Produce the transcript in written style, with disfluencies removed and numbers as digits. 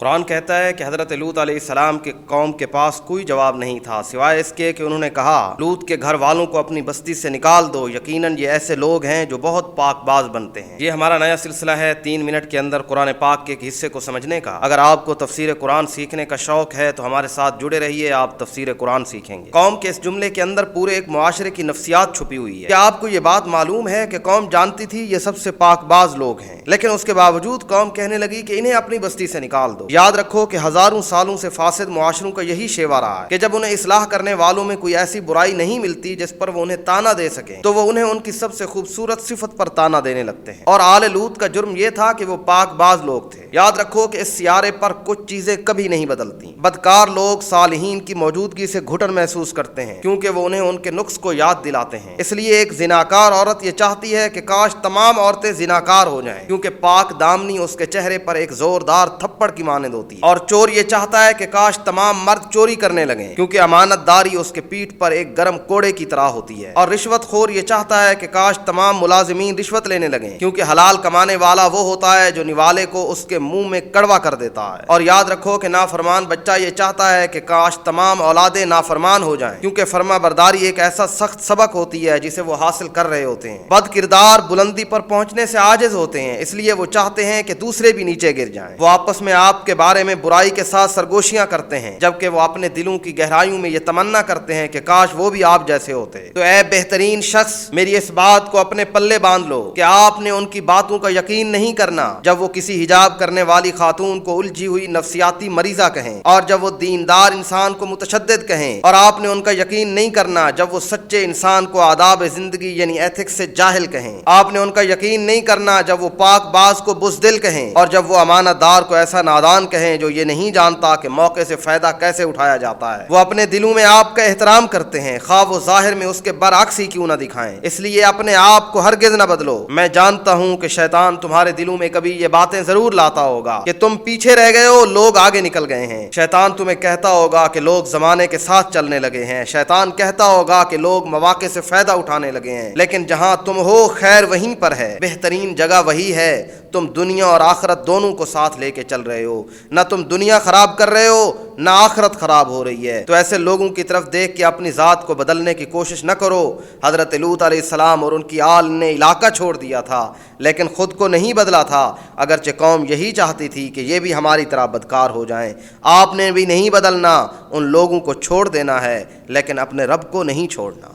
قرآن کہتا ہے کہ حضرت لوط علیہ السلام کے قوم کے پاس کوئی جواب نہیں تھا سوائے اس کے کہ انہوں نے کہا لوط کے گھر والوں کو اپنی بستی سے نکال دو، یقیناً یہ ایسے لوگ ہیں جو بہت پاک باز بنتے ہیں۔ یہ ہمارا نیا سلسلہ ہے 3 منٹ کے اندر قرآن پاک کے ایک حصے کو سمجھنے کا۔ اگر آپ کو تفسیر قرآن سیکھنے کا شوق ہے تو ہمارے ساتھ جڑے رہیے، آپ تفسیر قرآن سیکھیں گے۔ قوم کے اس جملے کے اندر پورے ایک معاشرے کی نفسیات چھپی ہوئی ہے۔ کیا آپ کو یہ بات معلوم ہے کہ قوم جانتی تھی یہ سب سے پاک باز لوگ ہیں، لیکن اس کے باوجود قوم کہنے لگی کہ انہیں اپنی بستی سے نکال دو۔ یاد رکھو کہ ہزاروں سالوں سے فاسد معاشروں کا یہی شیوا رہا ہے کہ جب انہیں اصلاح کرنے والوں میں کوئی ایسی برائی نہیں ملتی جس پر وہ انہیں تانا دے سکیں تو وہ انہیں ان کی سب سے خوبصورت صفت پر تانا دینے لگتے ہیں۔ اور آل لوط کا جرم یہ تھا کہ وہ پاک باز لوگ تھے۔ یاد رکھو کہ اس سیارے پر کچھ چیزیں کبھی نہیں بدلتی۔ بدکار لوگ صالحین کی موجودگی سے گھٹن محسوس کرتے ہیں کیونکہ وہ انہیں ان کے نقص کو یاد دلاتے ہیں۔ اس لیے ایک زناکار عورت یہ چاہتی ہے کہ کاش تمام عورتیں زناکار ہو جائیں، کیونکہ پاک دامنی اس کے چہرے پر ایک زوردار تھپڑ کی مانند ہوتی ہے۔ اور چور یہ چاہتا ہے کہ کاش تمام مرد چوری کرنے لگیں، کیونکہ امانت داری اس کے پیٹھ پر ایک گرم کوڑے کی طرح ہوتی ہے۔ اور رشوت خور یہ چاہتا ہے کہ کاش تمام ملازمین رشوت لینے لگیں، کیونکہ حلال کمانے والا وہ ہوتا ہے جو نوالے کو اس کے منہ میں کڑوا کر دیتا ہے۔ اور یاد رکھو کہ نافرمان بچہ یہ چاہتا ہے کہ کاش تمام اولادیں نافرمان ہو جائیں، کیونکہ فرما برداری ایک ایسا سخت سبق ہوتی ہے جسے وہ حاصل کر رہے ہوتے ہیں۔ بد کردار بلندی پر پہنچنے سے عاجز ہوتے ہیں، اس لیے وہ چاہتے ہیں کہ دوسرے بھی نیچے گر جائیں۔ وہ آپس میں آپ کے بارے میں برائی کے ساتھ سرگوشیاں کرتے ہیں، جبکہ وہ اپنے دلوں کی گہرائیوں میں یہ تمنا کرتے ہیں کہ کاش وہ بھی آپ جیسے ہوتے۔ تو اے بہترین شخص، میری اس بات کو اپنے پلے باندھ لو کہ آپ نے ان کی باتوں کا یقین نہیں کرنا جب وہ کسی حجاب کرنے والی خاتون کو الجھی ہوئی نفسیاتی مریضہ کہیں، اور جب وہ دیندار انسان کو متشدد کہیں، اور آپ نے ان کا یقین نہیں کرنا جب وہ سچے انسان کو آداب زندگی یعنی ایتھکس سے جاہل کہیں۔ آپ نے ان کا یقین نہیں کرنا جب وہ پاک باز کو بزدل کہیں، اور جب وہ امانت دار کو ایسا نادان کہیں جو یہ نہیں جانتا کہ موقع سے فائدہ کیسے اٹھایا جاتا ہے۔ وہ اپنے دلوں میں آپ کا احترام کرتے ہیں، خواہ وہ ظاہر میں اس کے برعکس ہی کیوں نہ دکھائیں۔ اس لیے اپنے آپ کو ہرگز نہ بدلو۔ میں جانتا ہوں کہ شیطان تمہارے دلوں میں کبھی یہ باتیں ضرور لاتا ہوگا کہ تم پیچھے رہ گئے ہو، لوگ آگے نکل گئے ہیں۔ شیطان تمہیں کہتا ہوگا کہ لوگ زمانے کے ساتھ چلنے لگے ہیں۔ شیطان کہتا ہوگا کہ لوگ مواقع سے فائدہ اٹھانے لگے ہیں، لیکن جہاں تم ہو خیر وہیں پر ہے، بہترین جگہ وہی ہے۔ تم دنیا اور آخرت دونوں کو ساتھ لے کے چل رہے ہو، نہ تم دنیا خراب کر رہے ہو نہ آخرت خراب ہو رہی ہے۔ تو ایسے لوگوں کی طرف دیکھ کے اپنی ذات کو بدلنے کی کوشش نہ کرو۔ حضرت لوط علیہ السلام اور ان کی آل نے علاقہ چھوڑ دیا تھا لیکن خود کو نہیں بدلا تھا، اگرچہ قوم یہی چاہتی تھی کہ یہ بھی ہماری طرح بدکار ہو جائیں۔ آپ نے بھی نہیں بدلنا، ان لوگوں کو چھوڑ دینا ہے لیکن اپنے رب کو نہیں چھوڑنا۔